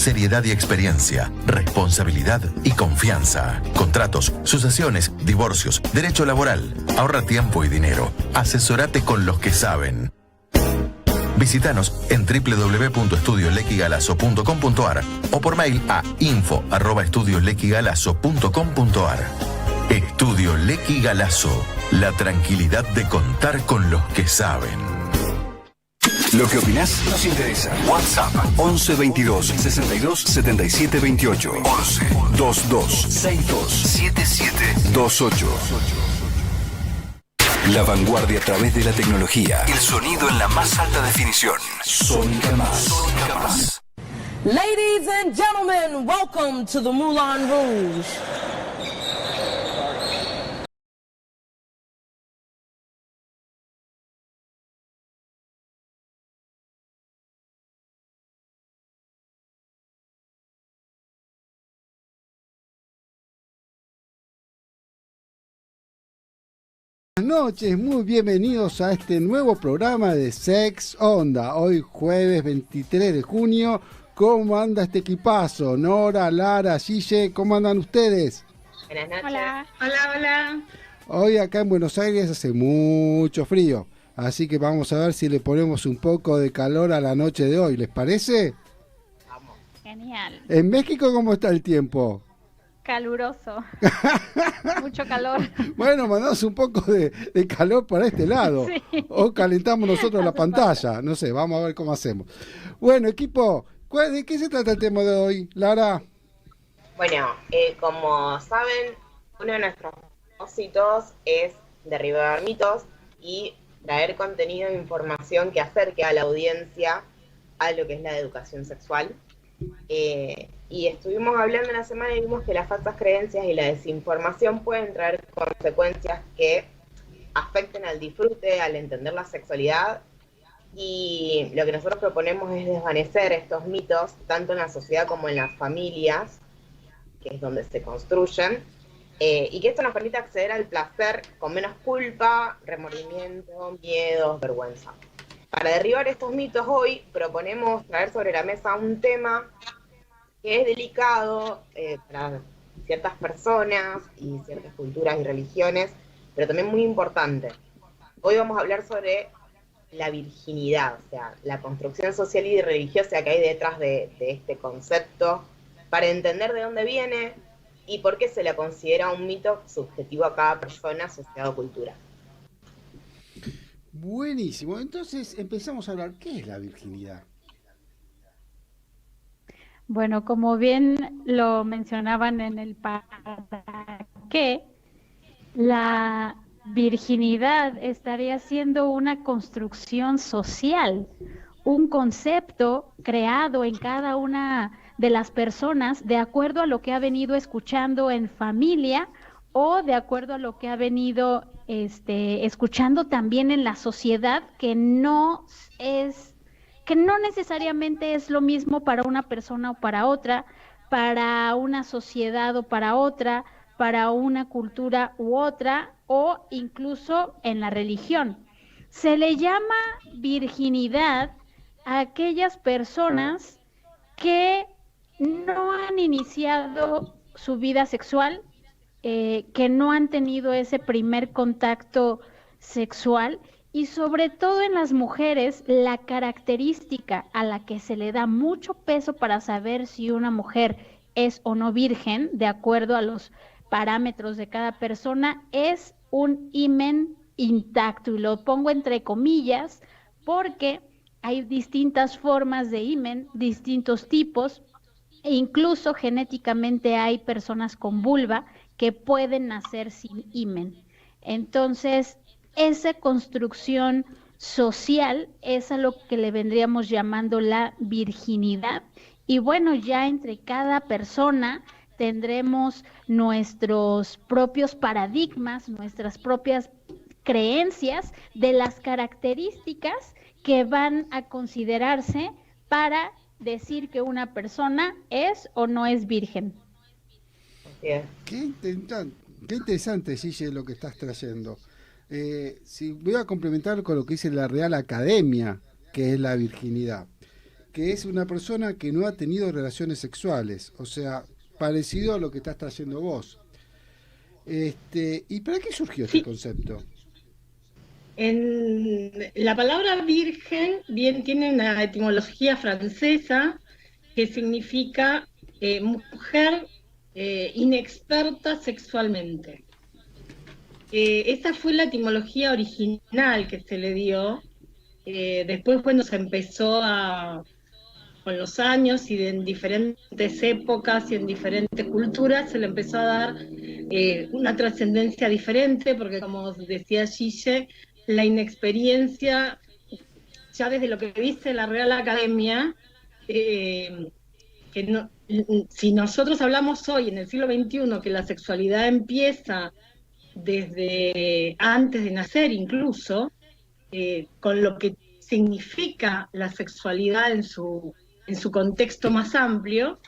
seriedad y experiencia, responsabilidad y confianza. Contratos, sucesiones, divorcios, derecho laboral. Ahorra tiempo y dinero. Asesorate con los que saben. Visítanos en www.estudiolequigalazo.com.ar o por mail a info@estudiolequigalazo.com.ar. Estudio Lequi Galazo. La tranquilidad de contar con los que saben. Lo que opinás nos interesa. WhatsApp 11 22 62 77 28 11 22 62 77 28. La vanguardia a través de la tecnología. El sonido en la más alta definición. Sónica Más. Ladies and gentlemen, welcome to the Moulin Rouge. Buenas noches, muy bienvenidos a este nuevo programa de Sex Onda. Hoy jueves 23 de junio, ¿cómo anda este equipazo? Nora, Lara, Gille, ¿cómo andan ustedes? Buenas noches. Hola. Hola. Hoy acá en Buenos Aires hace mucho frío, así que vamos a ver si le ponemos un poco de calor a la noche de hoy, ¿les parece? Vamos. Genial. ¿En México cómo está el tiempo? Caluroso. Mucho calor. Bueno, mandamos un poco de calor para este lado. Sí. O calentamos nosotros la pantalla. No sé, vamos a ver cómo hacemos. Bueno, equipo, ¿de qué se trata el tema de hoy, Lara? Bueno, como saben, uno de nuestros propósitos es derribar mitos y traer contenido e información que acerque a la audiencia a lo que es la educación sexual. Y estuvimos hablando una semana y vimos que las falsas creencias y la desinformación pueden traer consecuencias que afecten al disfrute, al entender la sexualidad, y lo que nosotros proponemos es desvanecer estos mitos tanto en la sociedad como en las familias, que es donde se construyen, y que esto nos permita acceder al placer con menos culpa, remordimiento, miedos, vergüenza. Para derribar estos mitos hoy proponemos traer sobre la mesa un tema que es delicado para ciertas personas y ciertas culturas y religiones, pero también muy importante. Hoy vamos a hablar sobre la virginidad, o sea, la construcción social y religiosa que hay detrás de este concepto, para entender de dónde viene y por qué se la considera un mito subjetivo a cada persona, sociedad o cultura. Buenísimo, entonces empezamos a hablar, ¿qué es la virginidad? Bueno, como bien lo mencionaban en el para qué, la virginidad estaría siendo una construcción social, un concepto creado en cada una de las personas de acuerdo a lo que ha venido escuchando en familia o de acuerdo a lo que ha venido escuchando también en la sociedad, que no necesariamente es lo mismo para una persona o para otra, para una sociedad o para otra, para una cultura u otra, o incluso en la religión. Se le llama virginidad a aquellas personas que no han iniciado su vida sexual, que no han tenido ese primer contacto sexual, y sobre todo en las mujeres, la característica a la que se le da mucho peso para saber si una mujer es o no virgen, de acuerdo a los parámetros de cada persona, es un himen intacto, y lo pongo entre comillas porque hay distintas formas de himen, distintos tipos, e incluso genéticamente hay personas con vulva que pueden nacer sin himen. Entonces, esa construcción social es a lo que le vendríamos llamando la virginidad. Y bueno, ya entre cada persona tendremos nuestros propios paradigmas, nuestras propias creencias de las características que van a considerarse para decir que una persona es o no es virgen. Qué interesante, Gille, lo que estás trayendo. Si voy a complementar con lo que dice la Real Academia, que es la virginidad, que es una persona que no ha tenido relaciones sexuales, o sea, parecido a lo que estás trayendo vos. ¿Y para qué surgió este concepto? La palabra virgen bien tiene una etimología francesa que significa mujer inexperta sexualmente. Esa fue la etimología original que se le dio. Después, bueno, se empezó con los años y en diferentes épocas y en diferentes culturas se le empezó a dar una trascendencia diferente, porque como decía Gille, la inexperiencia, ya desde lo que dice la Real Academia, si nosotros hablamos hoy, en el siglo XXI, que la sexualidad empieza desde antes de nacer incluso, con lo que significa la sexualidad en su contexto más amplio,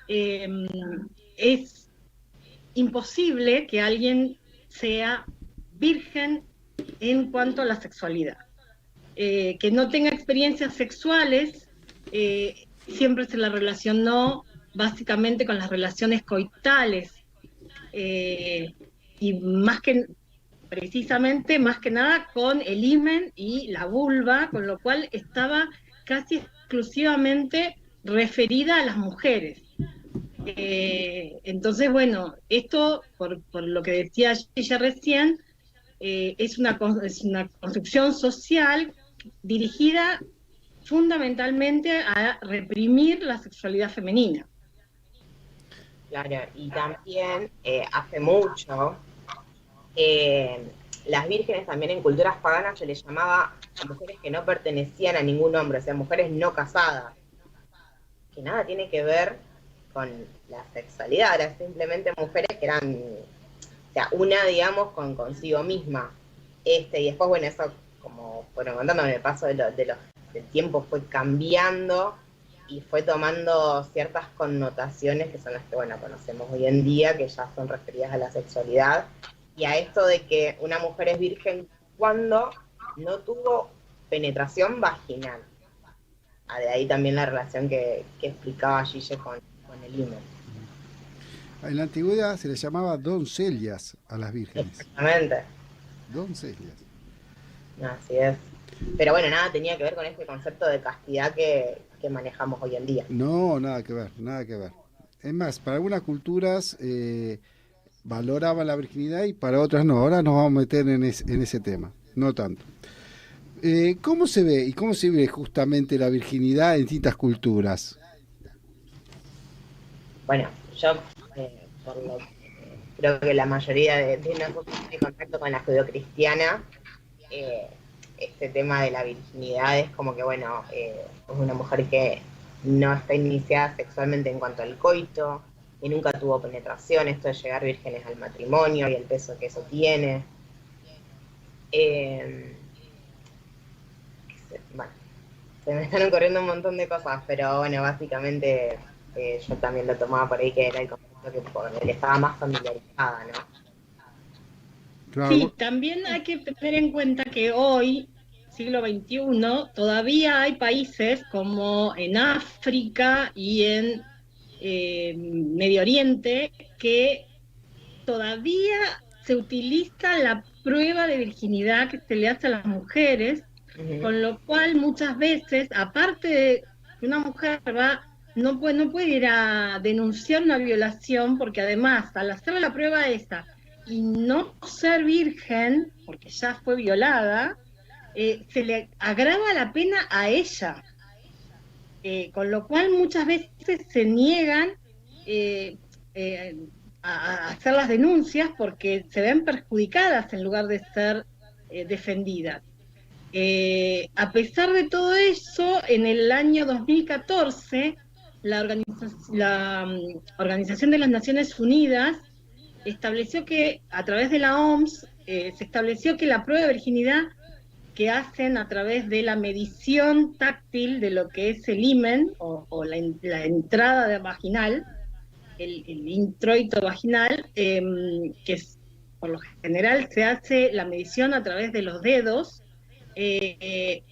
es imposible que alguien sea virgen en cuanto a la sexualidad. Que no tenga experiencias sexuales, siempre se la relacionó básicamente con las relaciones coitales, y precisamente más que nada con el himen y la vulva, con lo cual estaba casi exclusivamente referida a las mujeres. Entonces, bueno, esto, por lo que decía ella recién, es una construcción social dirigida fundamentalmente a reprimir la sexualidad femenina. Claro, y también hace mucho, las vírgenes también en culturas paganas se les llamaba a mujeres que no pertenecían a ningún hombre, o sea, mujeres no casadas, que nada tiene que ver con la sexualidad, eran simplemente mujeres que eran, o sea, una, digamos, con consigo misma. Y después, bueno, eso, como fueron contando, en el paso del tiempo fue cambiando y fue tomando ciertas connotaciones que son las que, bueno, conocemos hoy en día, que ya son referidas a la sexualidad, y a esto de que una mujer es virgen cuando no tuvo penetración vaginal. De ahí también la relación que explicaba Gille con el himen. En la antigüedad se les llamaba doncellas a las vírgenes. Exactamente. Doncellas. Así es. Pero bueno, nada tenía que ver con este concepto de castidad que manejamos hoy en día. No, nada que ver, nada que ver. Es más, para algunas culturas valoraban la virginidad y para otras no. Ahora nos vamos a meter en ese tema, no tanto. ¿Cómo se ve y cómo se vive justamente la virginidad en distintas culturas? Bueno, yo creo que la mayoría de nosotros tiene contacto con la judeocristiana. Este tema de la virginidad es como que, bueno, es una mujer que no está iniciada sexualmente en cuanto al coito, y nunca tuvo penetración, esto de llegar vírgenes al matrimonio y el peso que eso tiene. Bueno, se me están ocurriendo un montón de cosas, pero bueno, básicamente yo también lo tomaba por ahí, que era el concepto con el que estaba más familiarizada, ¿no? Claro. Sí, también hay que tener en cuenta que hoy, siglo XXI, todavía hay países como en África y en Medio Oriente que todavía se utiliza la prueba de virginidad que se le hace a las mujeres, con lo cual muchas veces, aparte de que una mujer no puede ir a denunciar una violación, porque además al hacer la prueba esa y no ser virgen, porque ya fue violada, se le agrava la pena a ella, con lo cual muchas veces se niegan a hacer las denuncias porque se ven perjudicadas en lugar de ser defendidas. A pesar de todo eso, en el año 2014, la Organización de las Naciones Unidas estableció que, a través de la OMS, se estableció que la prueba de virginidad que hacen a través de la medición táctil de lo que es el himen o la entrada vaginal, el introito vaginal, que por lo general se hace la medición a través de los dedos,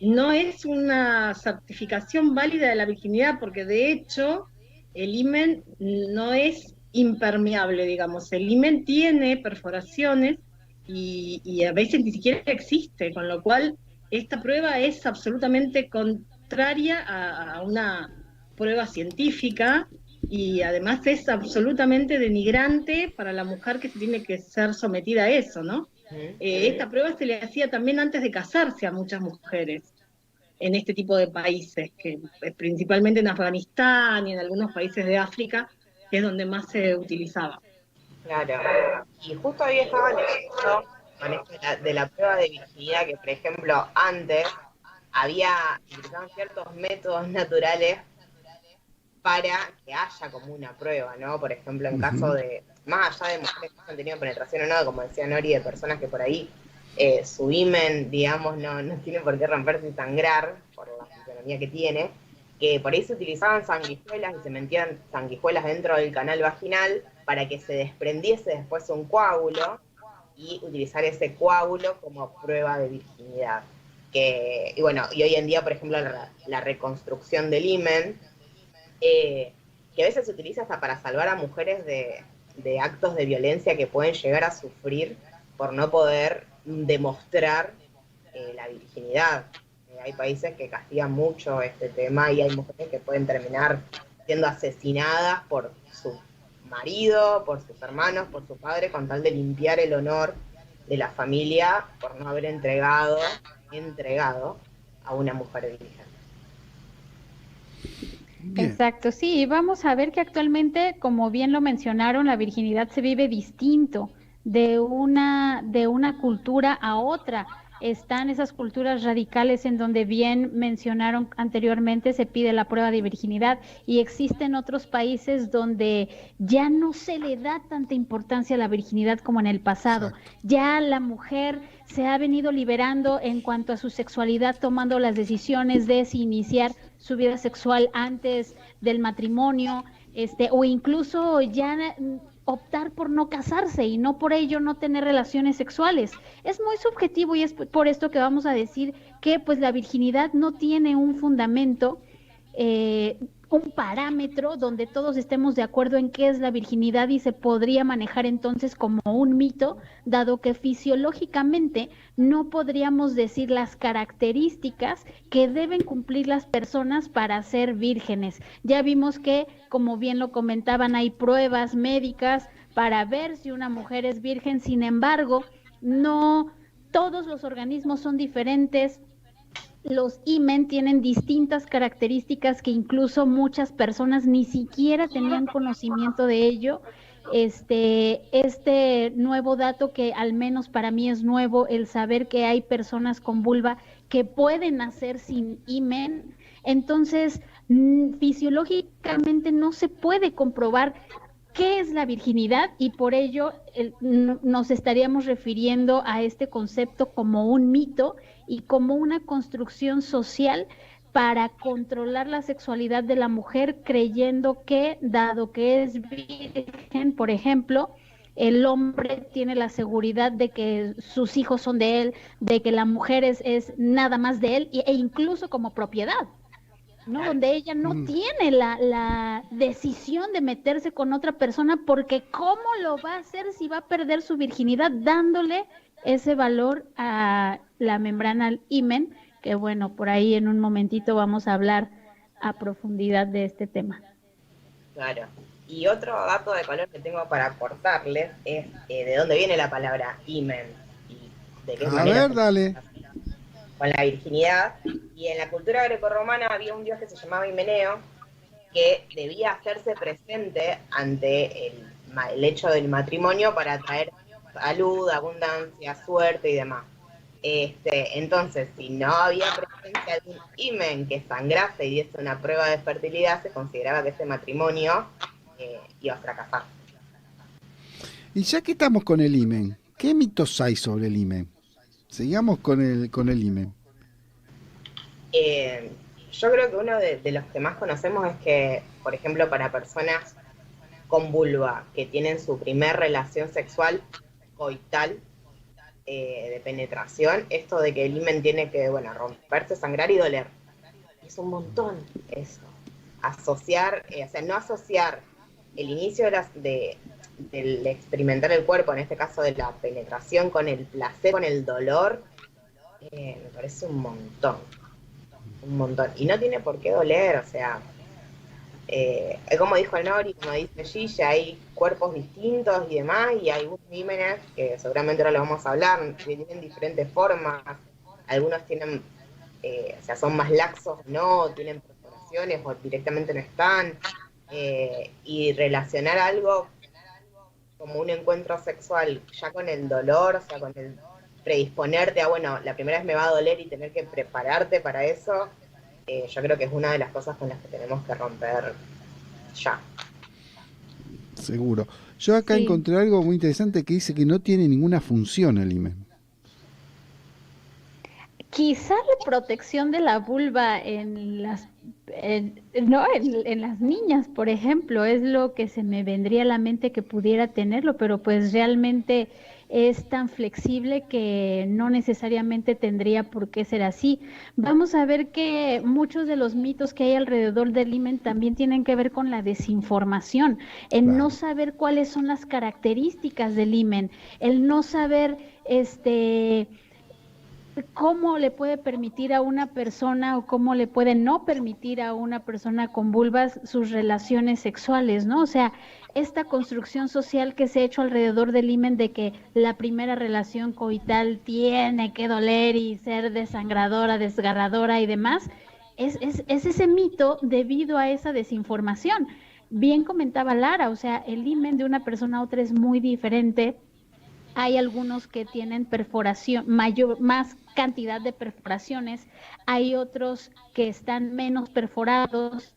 no es una certificación válida de la virginidad, porque de hecho el himen no es impermeable, digamos. El himen tiene perforaciones y a veces ni siquiera existe, con lo cual esta prueba es absolutamente contraria a una prueba científica y además es absolutamente denigrante para la mujer que se tiene que ser sometida a eso, ¿no? Esta prueba se le hacía también antes de casarse a muchas mujeres en este tipo de países, que principalmente en Afganistán y en algunos países de África, que es donde más se utilizaba. Claro. Y justo ahí estaba leyendo con esto de la prueba de virginidad, que por ejemplo antes utilizaban ciertos métodos naturales para que haya como una prueba, ¿no? Por ejemplo, en caso de, más allá de mujeres que han tenido penetración o no, como decía Nori, de personas que por ahí su himen, digamos, no tiene por qué romperse y sangrar, por la fisionomía que tiene, que por ahí se utilizaban sanguijuelas y se metían sanguijuelas dentro del canal vaginal para que se desprendiese después un coágulo y utilizar ese coágulo como prueba de virginidad. Y bueno, y hoy en día, por ejemplo, la reconstrucción del himen, que a veces se utiliza hasta para salvar a mujeres de actos de violencia que pueden llegar a sufrir por no poder demostrar la virginidad. Hay países que castigan mucho este tema y hay mujeres que pueden terminar siendo asesinadas por su marido, por sus hermanos, por su padre, con tal de limpiar el honor de la familia por no haber entregado a una mujer virgen. Bien. Exacto, sí, vamos a ver que actualmente, como bien lo mencionaron, la virginidad se vive distinto de una cultura a otra. Están esas culturas radicales en donde bien mencionaron anteriormente se pide la prueba de virginidad y existen otros países donde ya no se le da tanta importancia a la virginidad como en el pasado. Exacto. Ya la mujer se ha venido liberando en cuanto a su sexualidad, tomando las decisiones de si iniciar su vida sexual antes del matrimonio, o incluso ya optar por no casarse y no por ello no tener relaciones sexuales. Es muy subjetivo y es por esto que vamos a decir que pues la virginidad no tiene un fundamento, un parámetro donde todos estemos de acuerdo en qué es la virginidad y se podría manejar entonces como un mito, dado que fisiológicamente no podríamos decir las características que deben cumplir las personas para ser vírgenes. Ya vimos que, como bien lo comentaban, hay pruebas médicas para ver si una mujer es virgen, sin embargo, no todos los organismos son diferentes. Los himen tienen distintas características que incluso muchas personas ni siquiera tenían conocimiento de ello. Este nuevo dato que al menos para mí es nuevo, el saber que hay personas con vulva que pueden nacer sin himen. Entonces, fisiológicamente no se puede comprobar qué es la virginidad y por ello nos estaríamos refiriendo a este concepto como un mito y como una construcción social para controlar la sexualidad de la mujer, creyendo que, dado que es virgen, por ejemplo, el hombre tiene la seguridad de que sus hijos son de él, de que la mujer es nada más de él e incluso como propiedad, ¿no? Donde ella no tiene la decisión de meterse con otra persona, porque ¿cómo lo va a hacer si va a perder su virginidad dándole ese valor a la membrana al himen? Que bueno, por ahí en un momentito vamos a hablar a profundidad de este tema. Claro. Y otro dato de color que tengo para aportarles es de dónde viene la palabra himen y de qué manera. A ver, dale. Con la virginidad. Y en la cultura grecorromana había un dios que se llamaba Himeneo, que debía hacerse presente ante el hecho del matrimonio para traer salud, abundancia, suerte y demás. Entonces, si no había presencia de un himen que sangrase y diese una prueba de fertilidad, se consideraba que ese matrimonio iba a fracasar. Y ya que estamos con el himen, ¿qué mitos hay sobre el himen? Sigamos con el himen. Yo creo que uno de los que más conocemos es que, por ejemplo, para personas con vulva que tienen su primer relación sexual coital, de penetración, esto de que el himen tiene que, bueno, romperse, sangrar y doler. Es un montón eso. Asociar, o sea, no asociar el inicio del experimentar el cuerpo, en este caso de la penetración, con el placer, con el dolor, me parece un montón. Un montón. Y no tiene por qué doler, o sea, como dijo el Nori, como dice Gilla, hay cuerpos distintos y demás, y hay algunos límenes, que seguramente ahora lo vamos a hablar, que tienen diferentes formas, algunos tienen, o sea, son más laxos, no, tienen perforaciones o directamente no están, y relacionar algo como un encuentro sexual ya con el dolor, o sea, con el predisponerte a, bueno, la primera vez me va a doler y tener que prepararte para eso, yo creo que es una de las cosas con las que tenemos que romper ya. Seguro. Yo acá Sí. encontré algo muy interesante que dice que no tiene ninguna función el himen. Quizá la protección de la vulva no, en las niñas, por ejemplo, es lo que se me vendría a la mente que pudiera tenerlo, pero pues realmente es tan flexible que no necesariamente tendría por qué ser así. Vamos a ver que muchos de los mitos que hay alrededor del himen también tienen que ver con la desinformación, el Claro. no saber cuáles son las características del himen, el no saber cómo le puede permitir a una persona o cómo le puede no permitir a una persona con vulvas sus relaciones sexuales, ¿no? O sea, esta construcción social que se ha hecho alrededor del himen de que la primera relación coital tiene que doler y ser desangradora, desgarradora y demás, es ese mito debido a esa desinformación. Bien comentaba Lara, o sea, el himen de una persona a otra es muy diferente. Hay algunos que tienen perforación, más cantidad de perforaciones, hay otros que están menos perforados,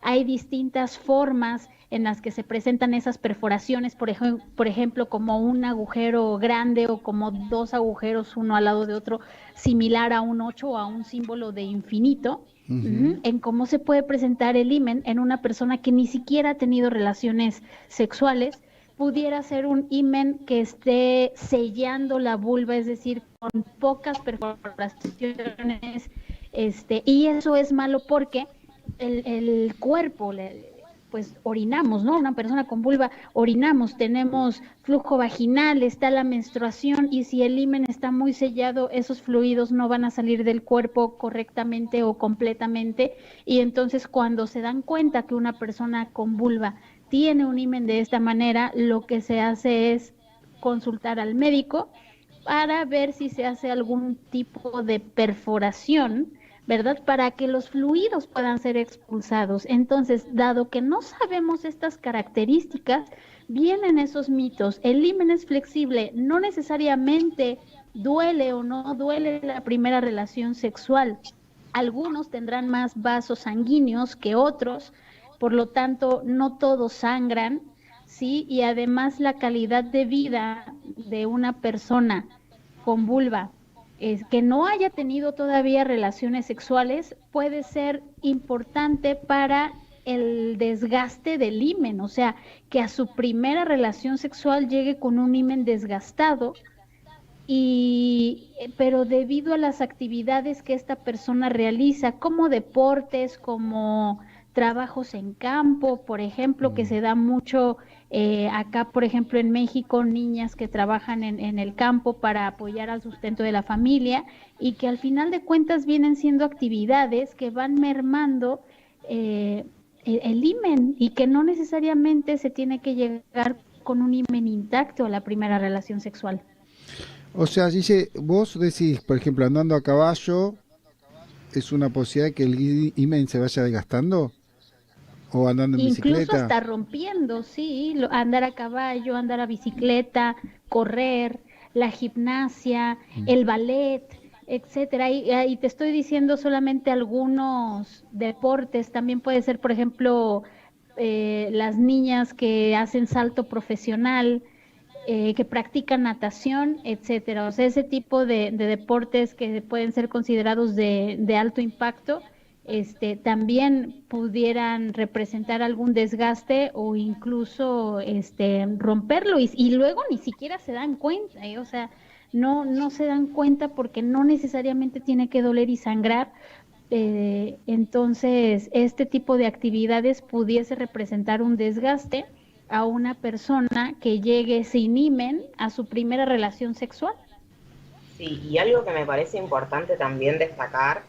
hay distintas formas en las que se presentan esas perforaciones, por ejemplo, como un agujero grande o como dos agujeros uno al lado de otro, similar a un 8 o a un símbolo de infinito. En cómo se puede presentar el himen en una persona que ni siquiera ha tenido relaciones sexuales, pudiera ser un himen que esté sellando la vulva, es decir, con pocas perforaciones, y eso es malo porque el cuerpo, pues orinamos, ¿no? Una persona con vulva orinamos, tenemos flujo vaginal, está la menstruación, y si el himen está muy sellado, esos fluidos no van a salir del cuerpo correctamente o completamente, y entonces cuando se dan cuenta que una persona con vulva tiene un himen de esta manera, lo que se hace es consultar al médico para ver si se hace algún tipo de perforación, ¿verdad? Para que los fluidos puedan ser expulsados. Entonces, dado que no sabemos estas características, vienen esos mitos. El himen es flexible, no necesariamente duele o no duele la primera relación sexual. Algunos tendrán más vasos sanguíneos que otros, por lo tanto, no todos sangran, ¿sí? Y además la calidad de vida de una persona con vulva es que no haya tenido todavía relaciones sexuales puede ser importante para el desgaste del himen, o sea, que a su primera relación sexual llegue con un himen desgastado, pero debido a las actividades que esta persona realiza, como deportes, como trabajos en campo, por ejemplo, que se da mucho acá, por ejemplo, en México, niñas que trabajan en el campo para apoyar al sustento de la familia, y que al final de cuentas vienen siendo actividades que van mermando el himen, y que no necesariamente se tiene que llegar con un himen intacto a la primera relación sexual. O sea, dice, vos decís, por ejemplo, andando a caballo, ¿es una posibilidad que el himen se vaya desgastando? ¿O andando en Incluso bicicleta? hasta rompiendo, sí, andar a caballo, andar a bicicleta, correr, la gimnasia, el ballet, etcétera. Y te estoy diciendo solamente algunos deportes. También puede ser, por ejemplo, las niñas que hacen salto profesional, que practican natación, etcétera. O sea, ese tipo de deportes que pueden ser considerados de alto impacto, también pudieran representar algún desgaste o incluso romperlo, y luego ni siquiera se dan cuenta, o sea, no se dan cuenta porque no necesariamente tiene que doler y sangrar. Entonces, este tipo de actividades pudiese representar un desgaste a una persona que llegue sin himen a su primera relación sexual. Sí, y algo que me parece importante también destacar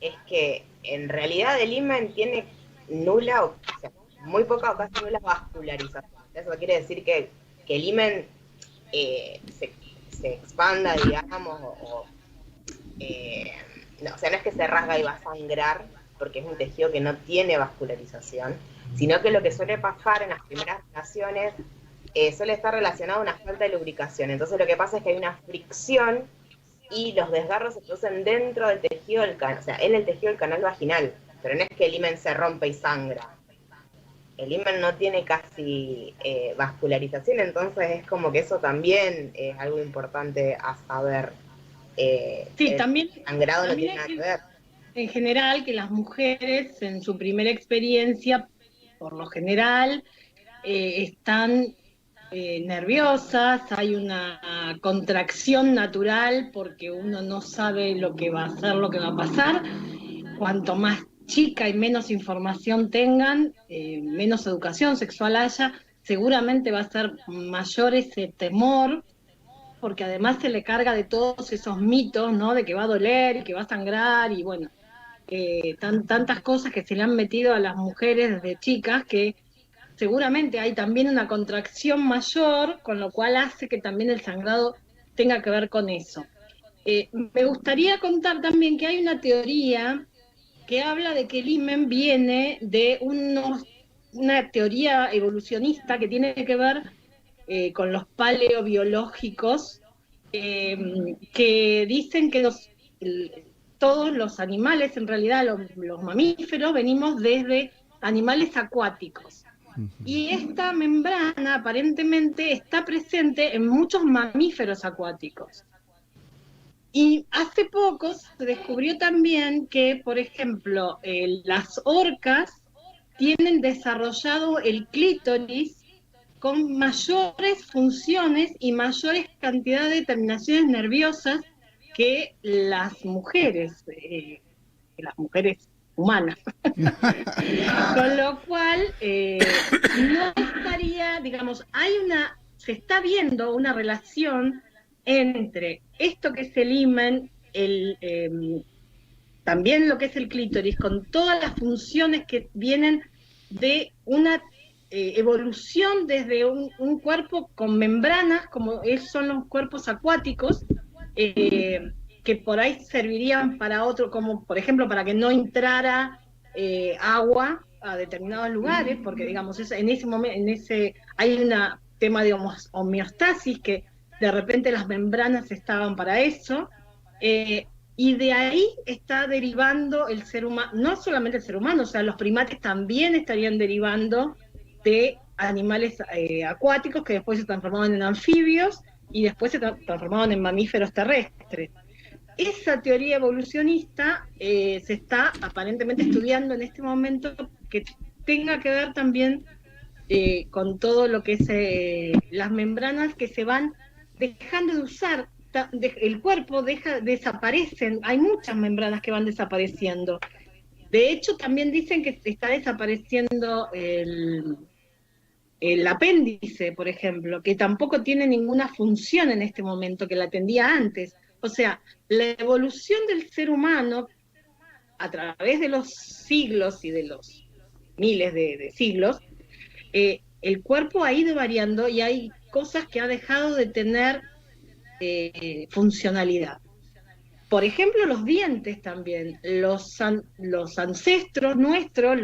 es que en realidad el himen tiene nula, o sea, muy poca o casi nula vascularización. Eso quiere decir que el himen se expanda, digamos, no, o sea, no es que se rasga y va a sangrar, porque es un tejido que no tiene vascularización, sino que lo que suele pasar en las primeras relaciones suele estar relacionado a una falta de lubricación. Entonces lo que pasa es que hay una fricción y los desgarros se producen dentro del tejido del canal, o sea, en el tejido del canal vaginal, pero no es que el himen se rompe y sangra. El himen no tiene casi vascularización, entonces es como que eso también es algo importante a saber. Sí, también sangrado no también tiene nada que ver. En general, que las mujeres en su primera experiencia, por lo general, están nerviosas, hay una contracción natural porque uno no sabe lo que va a hacer, lo que va a pasar. Cuanto más chica y menos información tengan, menos educación sexual haya, seguramente va a ser mayor ese temor, porque además se le carga de todos esos mitos, ¿no? De que va a doler y que va a sangrar y bueno, tantas cosas que se le han metido a las mujeres desde chicas que seguramente hay también una contracción mayor, con lo cual hace que también el sangrado tenga que ver con eso. Me gustaría contar también que hay una teoría que habla de que el himen viene de una teoría evolucionista que tiene que ver con los paleobiológicos, que dicen que todos los animales, en realidad los mamíferos, venimos desde animales acuáticos. Y esta membrana aparentemente está presente en muchos mamíferos acuáticos. Y hace poco se descubrió también que, por ejemplo, las orcas tienen desarrollado el clítoris con mayores funciones y mayores cantidades de terminaciones nerviosas que las mujeres humanas. Con lo cual, no estaría, digamos, se está viendo una relación entre esto que es el himen, también lo que es el clítoris, con todas las funciones que vienen de una evolución desde un cuerpo con membranas, como son los cuerpos acuáticos, que por ahí servirían para otro, como por ejemplo para que no entrara agua a determinados lugares, porque digamos en ese momento hay un tema de homeostasis, que de repente las membranas estaban para eso, y de ahí está derivando el ser humano, no solamente el ser humano, o sea, los primates también estarían derivando de animales acuáticos que después se transformaban en anfibios y después se transformaban en mamíferos terrestres. Esa teoría evolucionista se está aparentemente estudiando en este momento, que tenga que ver también con todo lo que es las membranas que se van dejando de usar. El cuerpo desaparecen, hay muchas membranas que van desapareciendo. De hecho, también dicen que está desapareciendo el apéndice, por ejemplo, que tampoco tiene ninguna función en este momento, que la tendía antes. O sea, la evolución del ser humano a través de los siglos y de los miles de siglos, el cuerpo ha ido variando y hay cosas que ha dejado de tener funcionalidad. Por ejemplo, los dientes también. Los ancestros nuestros,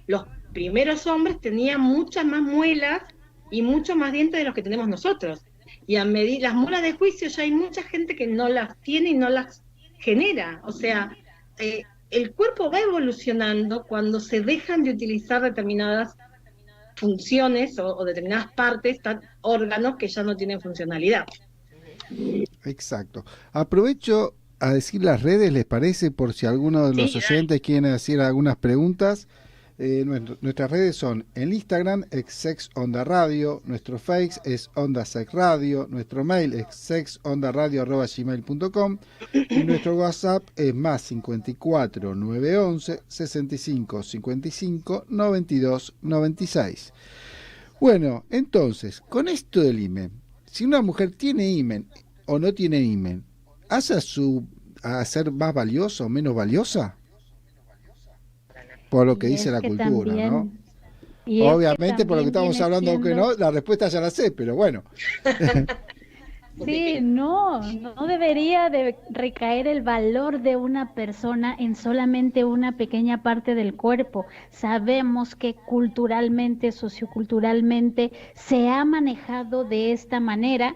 los primeros hombres, tenían muchas más muelas y muchos más dientes de los que tenemos nosotros. Y a medir las muelas de juicio, ya hay mucha gente que no las tiene y no las genera. O sea, el cuerpo va evolucionando cuando se dejan de utilizar determinadas funciones o determinadas partes, órganos que ya no tienen funcionalidad. Exacto. Aprovecho a decir las redes, ¿les parece? Por si alguno de los oyentes quiere hacer algunas preguntas. Nuestras redes son en Instagram es Sex Onda Radio, nuestro Face es Onda Sex Radio, nuestro mail es sexondaradio@gmail.com y nuestro WhatsApp es más 54 911 65 55 92 96. Bueno, entonces, con esto del himen, si una mujer tiene himen o no tiene himen, ¿hace a ser más valiosa o menos valiosa? Por lo que dice la cultura, también, ¿no? Y Obviamente, por lo que estamos viene hablando, siendo... que no, la respuesta ya la sé, pero bueno. Sí, no debería de recaer el valor de una persona en solamente una pequeña parte del cuerpo. Sabemos que culturalmente, socioculturalmente, se ha manejado de esta manera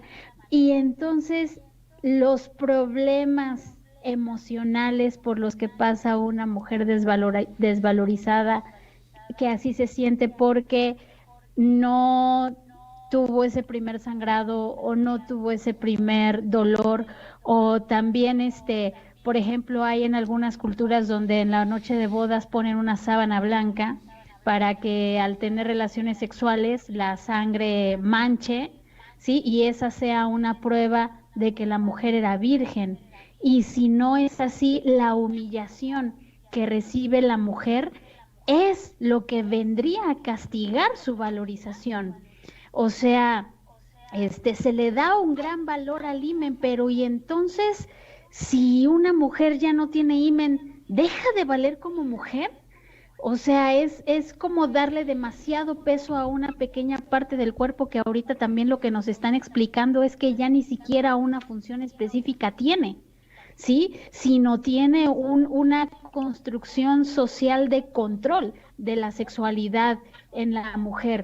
y entonces los problemas emocionales por los que pasa una mujer desvalorizada, que así se siente porque no tuvo ese primer sangrado o no tuvo ese primer dolor, o también por ejemplo, hay en algunas culturas donde en la noche de bodas ponen una sábana blanca para que al tener relaciones sexuales la sangre manche, ¿sí? Y esa sea una prueba de que la mujer era virgen. Y si no es así, la humillación que recibe la mujer es lo que vendría a castigar su valorización. O sea, se le da un gran valor al himen, pero y entonces, si una mujer ya no tiene himen, ¿deja de valer como mujer? O sea, es como darle demasiado peso a una pequeña parte del cuerpo que ahorita también lo que nos están explicando es que ya ni siquiera una función específica tiene, ¿sí? Sino tiene una construcción social de control de la sexualidad en la mujer.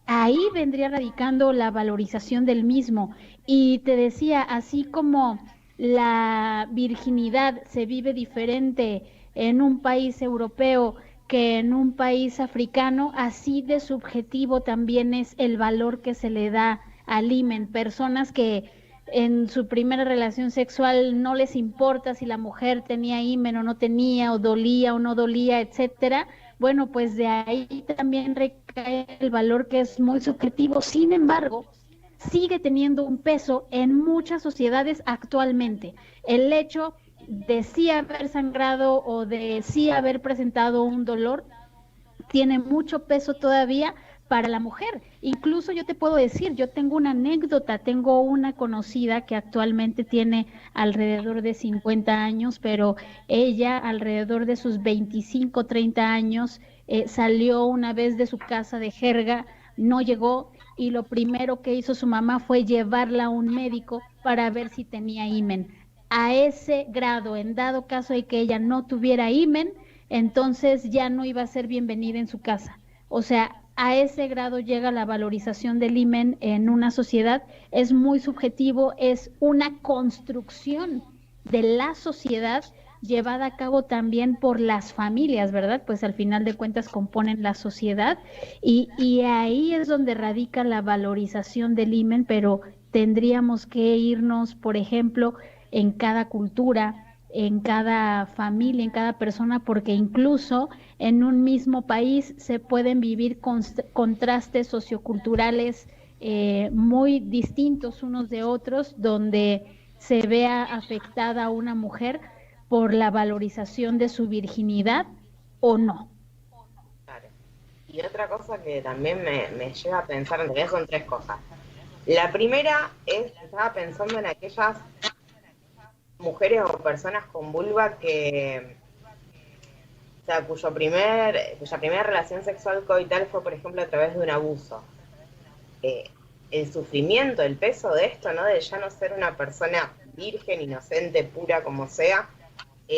Ahí vendría radicando la valorización del mismo. Y te decía, así como la virginidad se vive diferente en un país europeo que en un país africano, así de subjetivo también es el valor que se le da al himen. Personas que en su primera relación sexual no les importa si la mujer tenía himen o no tenía, o dolía o no dolía, etcétera. Bueno, pues de ahí también recae el valor que es muy subjetivo. Sin embargo, sigue teniendo un peso en muchas sociedades actualmente. El hecho de sí haber sangrado o de sí haber presentado un dolor tiene mucho peso todavía para la mujer. Incluso yo te puedo decir, yo tengo una anécdota, tengo una conocida que actualmente tiene alrededor de 50 años, pero ella alrededor de sus 25, 30 años salió una vez de su casa de jerga, no llegó y lo primero que hizo su mamá fue llevarla a un médico para ver si tenía himen. A ese grado, en dado caso de que ella no tuviera himen, entonces ya no iba a ser bienvenida en su casa. O sea, a ese grado llega la valorización del himen en una sociedad. Es muy subjetivo, es una construcción de la sociedad llevada a cabo también por las familias, ¿verdad? Pues al final de cuentas componen la sociedad y ahí es donde radica la valorización del himen, pero tendríamos que irnos, por ejemplo, en cada cultura, en cada familia, en cada persona, porque incluso en un mismo país se pueden vivir contrastes socioculturales muy distintos unos de otros, donde se vea afectada a una mujer por la valorización de su virginidad o no. Claro. Y otra cosa que también me lleva a pensar, en realidad son tres cosas. La primera es, estaba pensando en aquellas mujeres o personas con vulva que, o sea, cuya primera relación sexual coital fue, por ejemplo, a través de un abuso. El sufrimiento, el peso de esto, ¿no? De ya no ser una persona virgen, inocente, pura, como sea,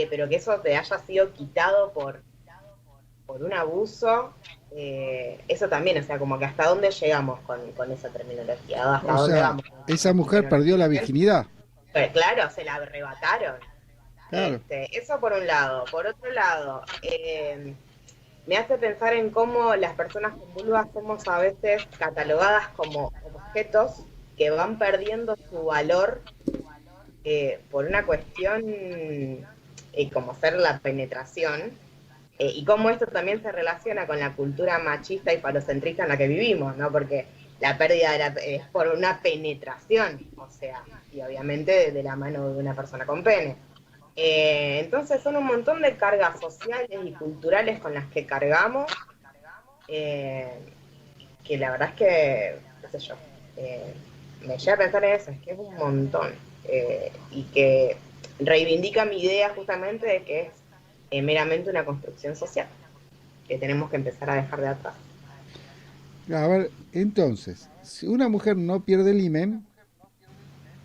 pero que eso te haya sido quitado por un abuso, eso también, o sea, como que hasta dónde llegamos con esa terminología, hasta dónde vamos. Esa mujer perdió la virginidad. Pero claro, se la arrebataron. Claro. Eso por un lado. Por otro lado, me hace pensar en cómo las personas con vulva somos a veces catalogadas como objetos que van perdiendo su valor por una cuestión como ser la penetración, Y cómo esto también se relaciona con la cultura machista y falocentrista en la que vivimos, ¿no? Porque la pérdida es por una penetración, o sea, y obviamente de la mano de una persona con pene. Entonces son un montón de cargas sociales y culturales con las que cargamos, que la verdad es que, qué sé yo, me llega a pensar en eso, es que es un montón, y que reivindica mi idea justamente de que es meramente una construcción social, que tenemos que empezar a dejar de atrás. A ver, entonces, si una mujer no pierde el himen,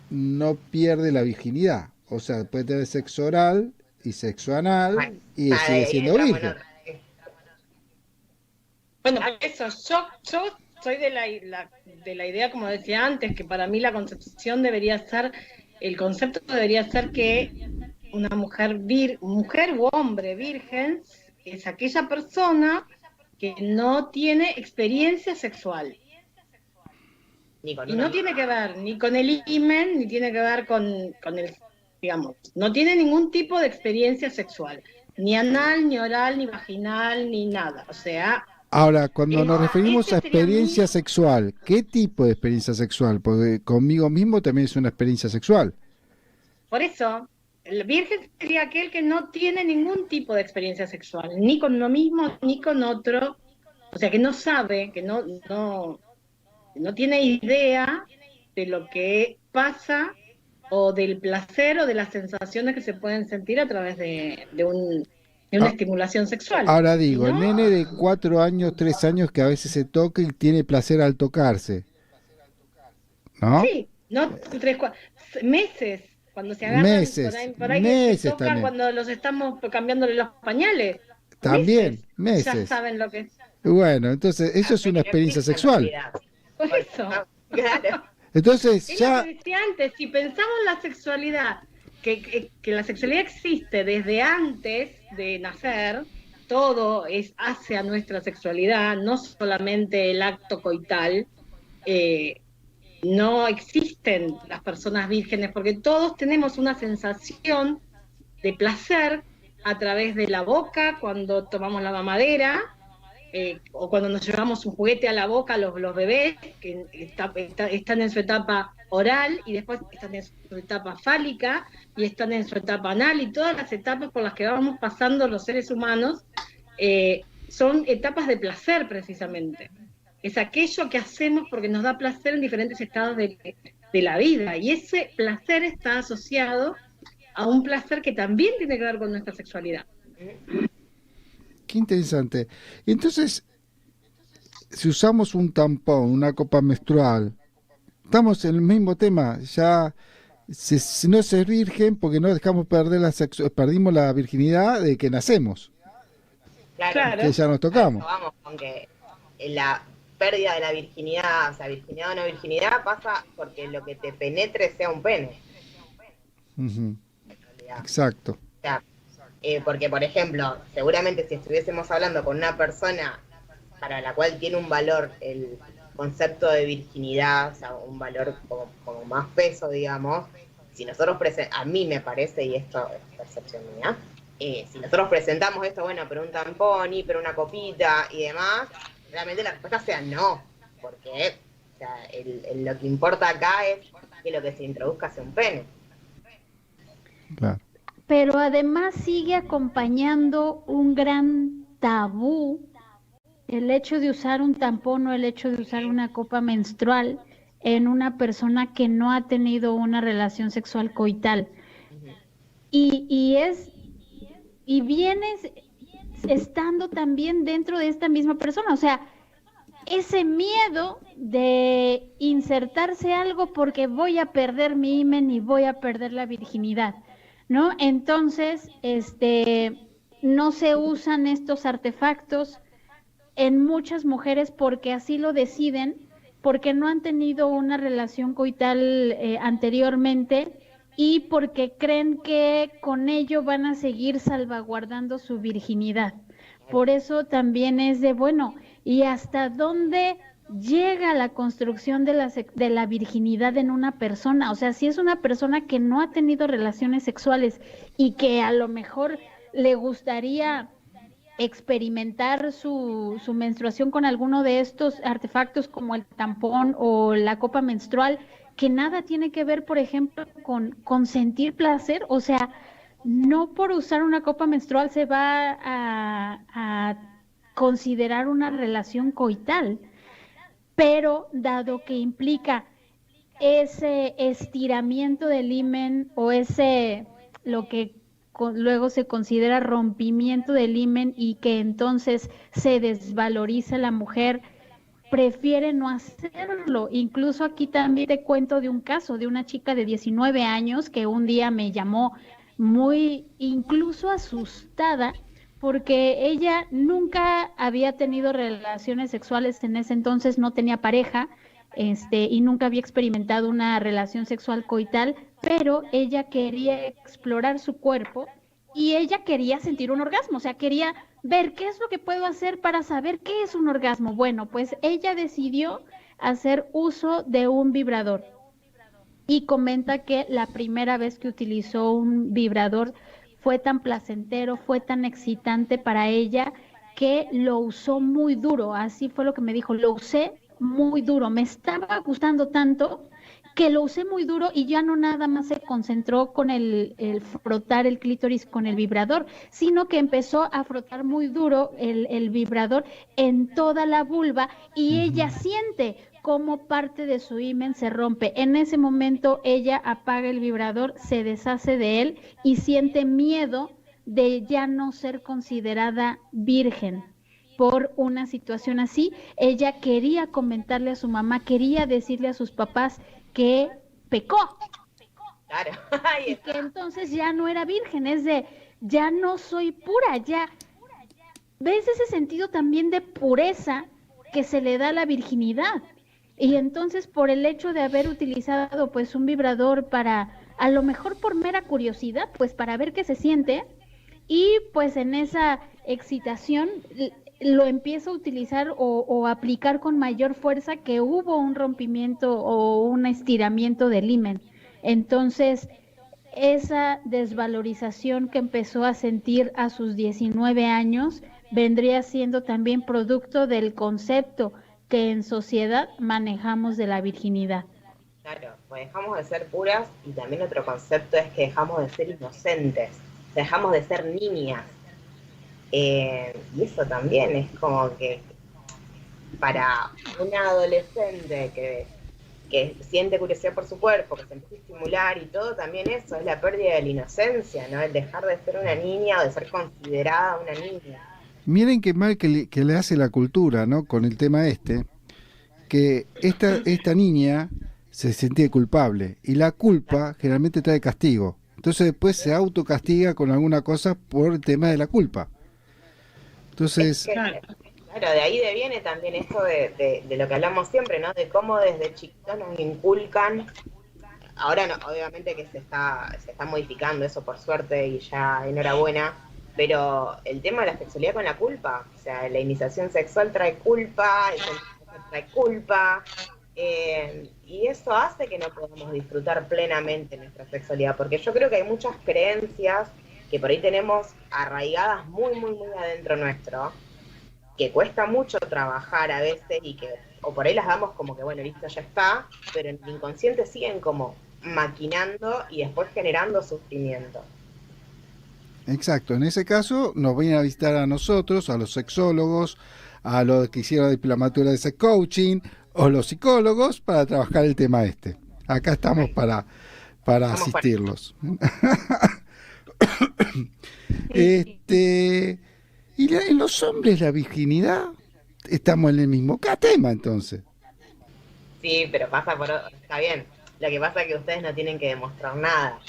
no pierde la virginidad. O sea, puede tener sexo oral y sexo anal y sigue siendo virgen. Bueno, eso, yo soy de la idea, como decía antes, que para mí la concepción debería ser, el concepto debería ser que una mujer u hombre virgen es aquella persona que no tiene experiencia sexual. Y no tiene que ver ni con el himen, ni tiene que ver con el, digamos, no tiene ningún tipo de experiencia sexual, ni anal, ni oral, ni vaginal, ni nada. O sea, ahora, cuando nos referimos a experiencia sexual, ¿qué tipo de experiencia sexual? Porque conmigo mismo también es una experiencia sexual. Por eso, el virgen sería aquel que no tiene ningún tipo de experiencia sexual, ni con uno mismo, ni con otro. O sea, que no sabe, que no tiene idea de lo que pasa, o del placer, o de las sensaciones que se pueden sentir a través de una estimulación sexual. Ahora digo, ¿no? el nene de 4 años, 3 años que a veces se toca y tiene placer al tocarse, ¿no? Sí, no 3, 4 meses, cuando se agarran Meses, por ahí meses que se tocan también. cuando los estamos cambiándole los pañales. También, Ya meses. saben lo que es. Bueno, entonces eso es una experiencia sexual. Por eso. Claro. Entonces Es ya... lo que decía antes, si pensamos la sexualidad, que la sexualidad existe desde antes de nacer, todo es hacia nuestra sexualidad, no solamente el acto coital. No existen las personas vírgenes porque todos tenemos una sensación de placer a través de la boca cuando tomamos la mamadera, o cuando nos llevamos un juguete a la boca, los bebés que están en su etapa oral y después están en su etapa fálica y están en su etapa anal, y todas las etapas por las que vamos pasando los seres humanos son etapas de placer precisamente. Es aquello que hacemos porque nos da placer en diferentes estados de la vida, y ese placer está asociado a un placer que también tiene que ver con nuestra sexualidad. Qué interesante. Entonces, si usamos un tampón, una copa menstrual, estamos en el mismo tema. Ya si no se es virgen porque no dejamos perder perdimos la virginidad de que nacemos. Claro. Que ya nos tocamos. Vamos con que la pérdida de la virginidad, o sea, virginidad o no virginidad, pasa porque lo que te penetre sea un pene. Uh-huh. Exacto. O sea, porque, por ejemplo, seguramente si estuviésemos hablando con una persona para la cual tiene un valor el concepto de virginidad, o sea, un valor como más peso, digamos, si nosotros a mí me parece, y esto es percepción mía, si nosotros presentamos esto, bueno, pero un tampón, y pero una copita y demás, realmente la respuesta sea no, porque o sea, lo que importa acá es que lo que se introduzca sea un pene. Claro. Pero además sigue acompañando un gran tabú el hecho de usar un tampón o el hecho de usar una copa menstrual en una persona que no ha tenido una relación sexual coital. Y vienes estando también dentro de esta misma persona, o sea, ese miedo de insertarse algo porque voy a perder mi himen y voy a perder la virginidad, ¿no? Entonces, no se usan estos artefactos en muchas mujeres porque así lo deciden, porque no han tenido una relación coital anteriormente y porque creen que con ello van a seguir salvaguardando su virginidad. Por eso también es de, bueno, ¿y hasta dónde llega la construcción de la virginidad en una persona? O sea, si es una persona que no ha tenido relaciones sexuales y que a lo mejor le gustaría experimentar su menstruación con alguno de estos artefactos como el tampón o la copa menstrual, que nada tiene que ver, por ejemplo, con sentir placer. O sea, no por usar una copa menstrual se va a considerar una relación coital, pero dado que implica ese estiramiento del himen o ese, lo que luego se considera rompimiento del himen y que entonces se desvaloriza la mujer, prefiere no hacerlo. Incluso aquí también te cuento de un caso de una chica de 19 años que un día me llamó muy incluso asustada porque ella nunca había tenido relaciones sexuales, en ese entonces no tenía pareja, y nunca había experimentado una relación sexual coital, pero ella quería explorar su cuerpo y ella quería sentir un orgasmo, o sea, quería ver qué es lo que puedo hacer para saber qué es un orgasmo. Bueno, pues ella decidió hacer uso de un vibrador y comenta que la primera vez que utilizó un vibrador fue tan placentero, fue tan excitante para ella que lo usó muy duro. Así fue lo que me dijo, lo usé muy duro, me estaba gustando tanto que lo usé muy duro y ya no nada más se concentró con el frotar el clítoris con el vibrador, sino que empezó a frotar muy duro el vibrador en toda la vulva y ella siente cómo parte de su himen se rompe. En ese momento ella apaga el vibrador, se deshace de él y siente miedo de ya no ser considerada virgen por una situación así. Ella quería comentarle a su mamá, quería decirle a sus papás que pecó. Claro. Y que entonces ya no era virgen, es de, ya no soy pura, ya. ¿Ves ese sentido también de pureza que se le da a la virginidad? Y entonces por el hecho de haber utilizado pues un vibrador para, a lo mejor por mera curiosidad, pues para ver qué se siente, y pues en esa excitación lo empieza a utilizar o aplicar con mayor fuerza, que hubo un rompimiento o un estiramiento del himen. Entonces, esa desvalorización que empezó a sentir a sus 19 años vendría siendo también producto del concepto que en sociedad manejamos de la virginidad. Claro, pues dejamos de ser puras y también otro concepto es que dejamos de ser inocentes, dejamos de ser niñas. Y eso también es como que para una adolescente que siente curiosidad por su cuerpo, que se empieza a estimular y todo, también eso es la pérdida de la inocencia, ¿no? El dejar de ser una niña o de ser considerada una niña. Miren qué mal que le hace la cultura, ¿no? Con el tema que esta niña se sentía culpable y la culpa generalmente trae castigo. Entonces después se autocastiga con alguna cosa por el tema de la culpa. Entonces, claro, de ahí viene también esto de lo que hablamos siempre, ¿no? De cómo desde chiquitos nos inculcan. Ahora no, obviamente que se está modificando eso por suerte y ya enhorabuena, pero el tema de la sexualidad con la culpa, o sea, la iniciación sexual trae culpa, el sexo trae culpa, y eso hace que no podamos disfrutar plenamente nuestra sexualidad, porque yo creo que hay muchas creencias que por ahí tenemos arraigadas muy, muy, muy adentro nuestro, que cuesta mucho trabajar a veces y que, o por ahí las damos como que, bueno, listo, ya está, pero en el inconsciente siguen como maquinando y después generando sufrimiento. Exacto, en ese caso nos vienen a visitar a nosotros, a los sexólogos, a los que hicieron la diplomatura de sex coaching, o los psicólogos para trabajar el tema este. Acá estamos para asistirlos. Y en los hombres la virginidad, estamos en el mismo tema entonces. Sí, pero está bien. Lo que pasa es que ustedes no tienen que demostrar nada,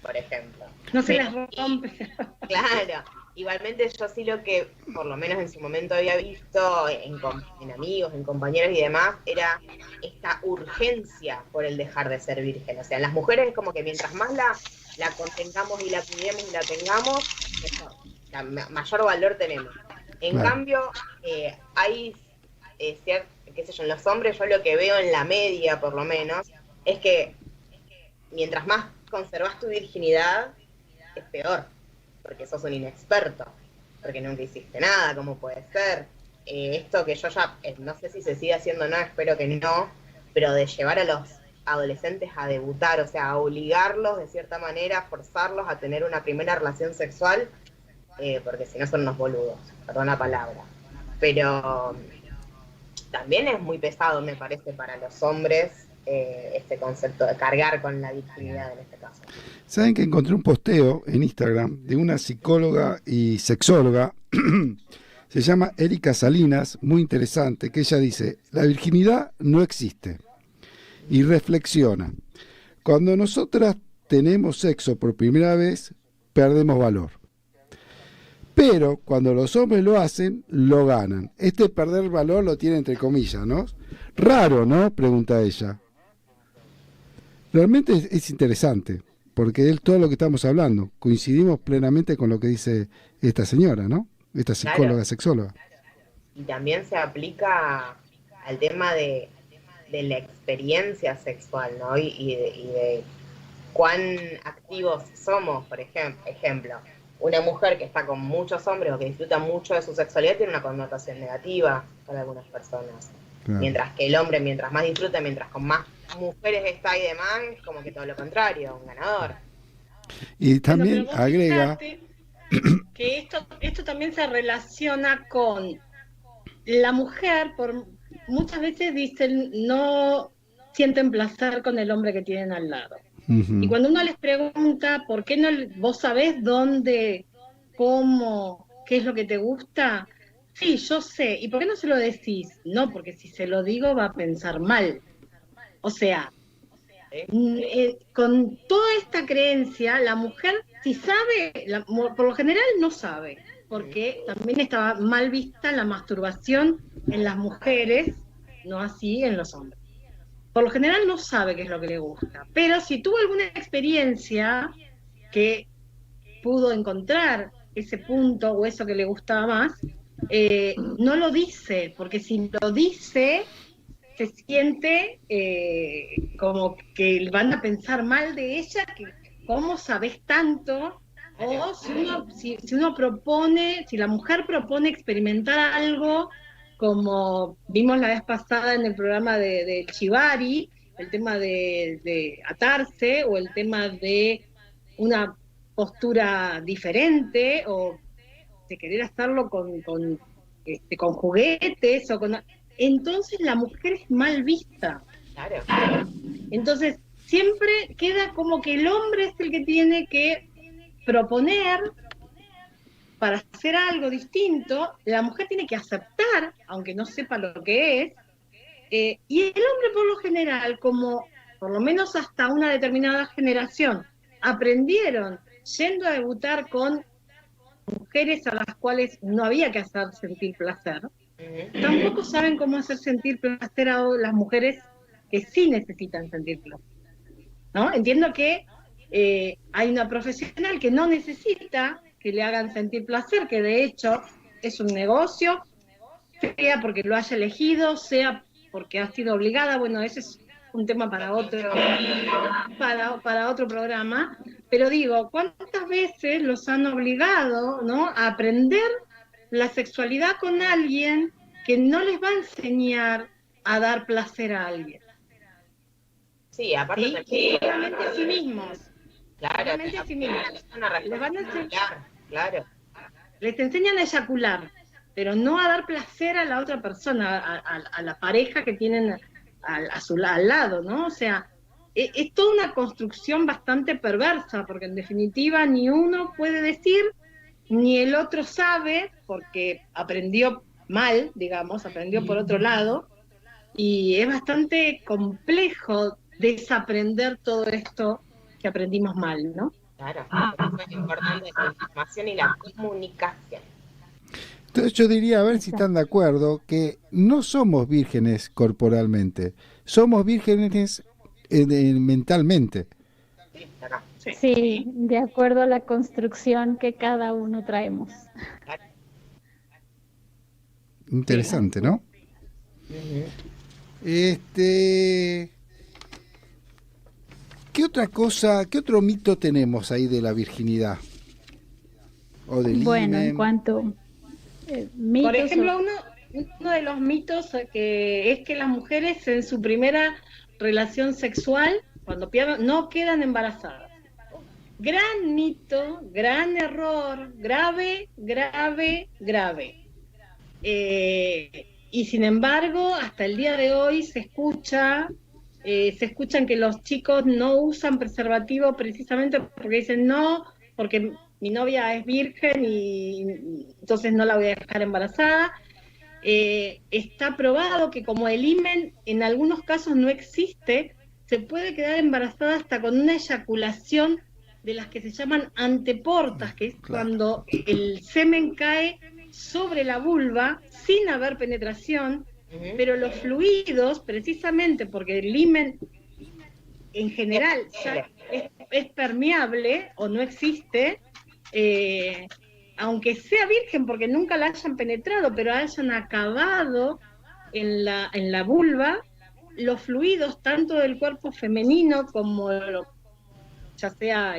por ejemplo. No se las rompe. Claro. Igualmente yo sí lo que, por lo menos en su momento había visto en amigos, en compañeros y demás, era esta urgencia por el dejar de ser virgen. O sea, en las mujeres es como que mientras más la contengamos y la cuidemos y la tengamos, mejor, mayor valor tenemos. En cambio, hay cierto, qué sé yo, en los hombres yo lo que veo en la media, por lo menos, es que mientras más conservas tu virginidad, es peor, porque sos un inexperto. porque nunca hiciste nada, ¿cómo puede ser? Esto que yo ya, no sé si se sigue haciendo o no, espero que no, pero de llevar a los adolescentes a debutar, o sea, a obligarlos de cierta manera, a forzarlos a tener una primera relación sexual, porque si no son unos boludos, perdón la palabra. Pero también es muy pesado, me parece, para los hombres este concepto de cargar con la virginidad en este caso. Saben que encontré un posteo en Instagram de una psicóloga y sexóloga, se llama Erika Salinas, muy interesante, que ella dice: la virginidad no existe. Y reflexiona: cuando nosotras tenemos sexo por primera vez, perdemos valor. Pero cuando los hombres lo hacen, lo ganan. Este perder valor lo tiene entre comillas, ¿no? Raro, ¿no? Pregunta ella. Realmente es interesante, porque es todo lo que estamos hablando. Coincidimos plenamente con lo que dice esta señora, ¿no? Esta psicóloga, claro, sexóloga. Y también se aplica al tema de la experiencia sexual, ¿no? Y de cuán activos somos, por ejemplo. Una mujer que está con muchos hombres o que disfruta mucho de su sexualidad tiene una connotación negativa para algunas personas. Claro. Mientras que el hombre, mientras más disfruta, mientras con más mujeres está y demás, es como que todo lo contrario, un ganador. Y también agrega que esto también se relaciona con la mujer, muchas veces dicen no sienten placer con el hombre que tienen al lado. Y cuando uno les pregunta, ¿por qué no vos sabés dónde, cómo, qué es lo que te gusta? Sí, yo sé. ¿Y por qué no se lo decís? No, porque si se lo digo va a pensar mal. O sea, con toda esta creencia, la mujer, si sabe, por lo general no sabe, porque también estaba mal vista la masturbación en las mujeres, no así en los hombres. Por lo general no sabe qué es lo que le gusta, pero si tuvo alguna experiencia que pudo encontrar ese punto o eso que le gustaba más, no lo dice, porque si lo dice se siente como que van a pensar mal de ella, que cómo sabes tanto, o si uno propone, si la mujer propone experimentar algo, como vimos la vez pasada en el programa de Chivari, el tema de atarse, o el tema de una postura diferente, o de querer hacerlo con juguetes, o con... Entonces la mujer es mal vista. Claro. Entonces siempre queda como que el hombre es el que tiene que proponer para hacer algo distinto, la mujer tiene que aceptar, aunque no sepa lo que es, y el hombre por lo general, como por lo menos hasta una determinada generación, aprendieron yendo a debutar con mujeres a las cuales no había que hacer sentir placer, tampoco saben cómo hacer sentir placer a las mujeres que sí necesitan sentir placer, ¿no? Entiendo que hay una profesional que no necesita que le hagan sentir placer, que de hecho es un negocio, sea porque lo haya elegido, sea porque ha sido obligada, bueno, ese es un tema para otro programa, pero digo, ¿cuántas veces los han obligado, ¿no?, a aprender la sexualidad con alguien que no les va a enseñar a dar placer a alguien? Sí, aparte solamente a sí mismos. Claro, solamente a sí mismos. Les van a enseñar. Claro. Les enseñan a eyacular, pero no a dar placer a la otra persona, a la pareja que tienen al lado, ¿no? O sea, es toda una construcción bastante perversa, porque en definitiva ni uno puede decir, ni el otro sabe, porque aprendió mal, digamos, aprendió por otro lado, y es bastante complejo desaprender todo esto que aprendimos mal, ¿no? Claro, por eso es importante la información y la comunicación. Entonces yo diría, a ver si están de acuerdo, que no somos vírgenes corporalmente, somos vírgenes mentalmente. Sí, de acuerdo a la construcción que cada uno traemos. Interesante, ¿no? ¿Qué otra cosa, qué otro mito tenemos ahí de la virginidad? o del Bueno, en himen? cuanto mitos Por ejemplo, uno de los mitos que es que las mujeres en su primera relación sexual, cuando pierden, no quedan embarazadas. Gran mito, gran error, grave, grave, grave. Y sin embargo, hasta el día de hoy se escuchan que los chicos no usan preservativo precisamente porque dicen no, porque mi novia es virgen y entonces no la voy a dejar embarazada. Está probado que como el himen en algunos casos no existe, se puede quedar embarazada hasta con una eyaculación de las que se llaman anteportas, que es cuando el semen cae sobre la vulva sin haber penetración, pero los fluidos, precisamente porque el himen en general ya es permeable o no existe, aunque sea virgen porque nunca la hayan penetrado, pero hayan acabado en la vulva, los fluidos tanto del cuerpo femenino como ya sea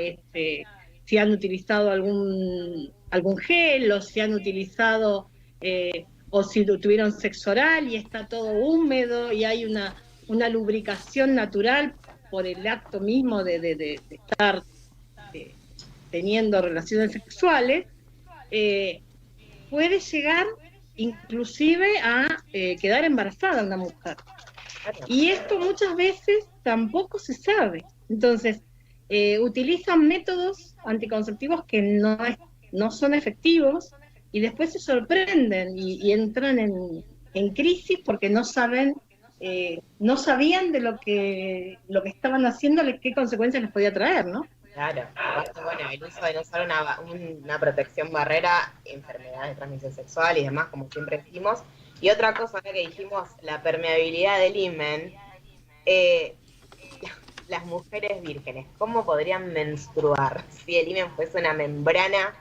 si han utilizado algún gel o si han utilizado o si tuvieron sexo oral y está todo húmedo y hay una lubricación natural por el acto mismo de estar teniendo relaciones sexuales, puede llegar inclusive a quedar embarazada una mujer. Y esto muchas veces tampoco se sabe. Entonces, utilizan métodos anticonceptivos que no son efectivos y después se sorprenden y entran en crisis porque no sabían de lo que estaban haciendo, qué consecuencias les podía traer, ¿no? Claro, bueno, el uso de no usar una protección barrera, enfermedades de transmisión sexual y demás, como siempre decimos. Y otra cosa que dijimos, la permeabilidad del himen. Las mujeres vírgenes, ¿cómo podrían menstruar si el himen fuese una membrana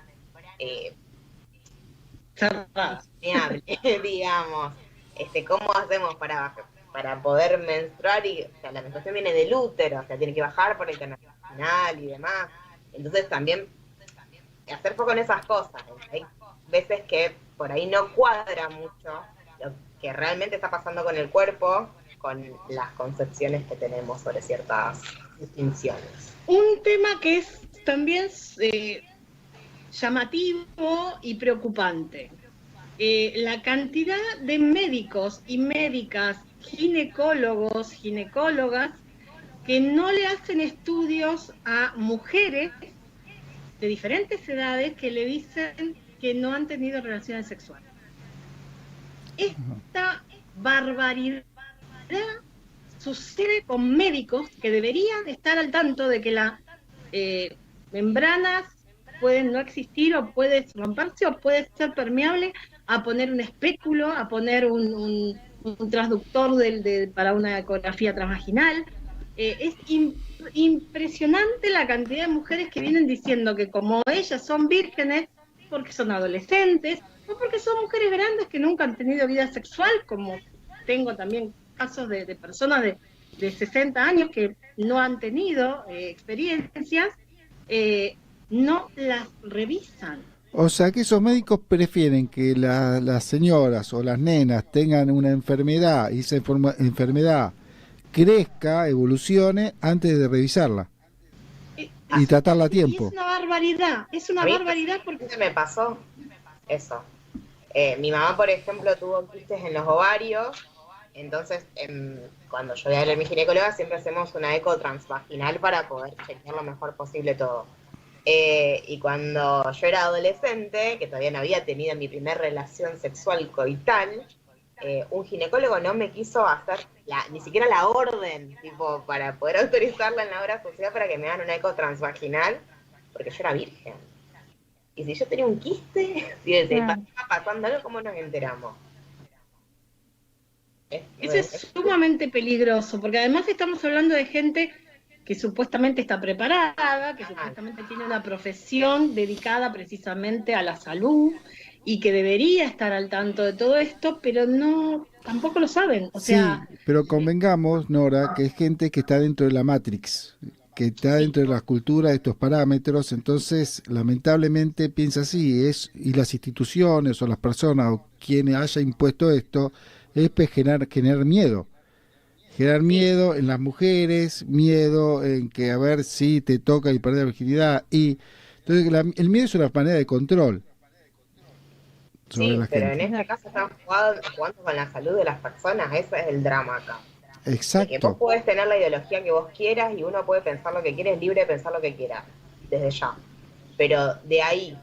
permeable, digamos? ¿Cómo hacemos para poder menstruar? O sea, la menstruación viene del útero, o sea, tiene que bajar por el canal vaginal y demás. Entonces también hacer foco en esas cosas. Hay veces que por ahí no cuadra mucho lo que realmente está pasando con el cuerpo, con las concepciones que tenemos sobre ciertas distinciones. Un tema que es también llamativo y preocupante. La cantidad de médicos y médicas, ginecólogos, ginecólogas, que no le hacen estudios a mujeres de diferentes edades que le dicen que no han tenido relaciones sexuales. Esta barbaridad sucede con médicos que deberían estar al tanto de que las membranas pueden no existir o puede romperse o puede ser permeable, a poner un espéculo, a poner un transductor para una ecografía transvaginal. Es impresionante la cantidad de mujeres que vienen diciendo que como ellas son vírgenes porque son adolescentes o porque son mujeres grandes que nunca han tenido vida sexual, como tengo también casos de personas de 60 años que no han tenido experiencias, no las revisan. O sea que esos médicos prefieren que las señoras o las nenas tengan una enfermedad y esa enfermedad crezca, evolucione, antes de revisarla y tratarla a tiempo. Es una barbaridad porque... me pasó eso. Mi mamá, por ejemplo, tuvo quistes en los ovarios. Entonces, cuando yo voy a ver a mi ginecóloga, siempre hacemos una eco transvaginal para poder chequear lo mejor posible todo. Y cuando yo era adolescente, que todavía no había tenido mi primer relación sexual coital, un ginecólogo no me quiso hacer ni siquiera la orden, tipo, para poder autorizarla en la obra social para que me hagan una eco transvaginal, porque yo era virgen. Y si yo tenía un quiste, si estaba pasando algo, ¿cómo nos enteramos? Eso es sumamente peligroso, porque además estamos hablando de gente que supuestamente está preparada, que supuestamente tiene una profesión dedicada precisamente a la salud y que debería estar al tanto de todo esto, pero no, tampoco lo saben. O sea, sí, pero convengamos, Nora, que es gente que está dentro de la Matrix, que está dentro de la cultura de estos parámetros, entonces lamentablemente piensa así, y las instituciones o las personas o quienes haya impuesto esto, es pues generar miedo. Generar miedo en las mujeres, miedo en que a ver si te toca y perder la virginidad. Y entonces el miedo es una manera de control sobre Sí, la pero gente. en este caso están jugando con la salud de las personas, ese es el drama acá. Que vos Exacto. podés tener la ideología que vos quieras y uno puede pensar lo que quiere, es libre de pensar lo que quiera, desde ya. Pero de ahí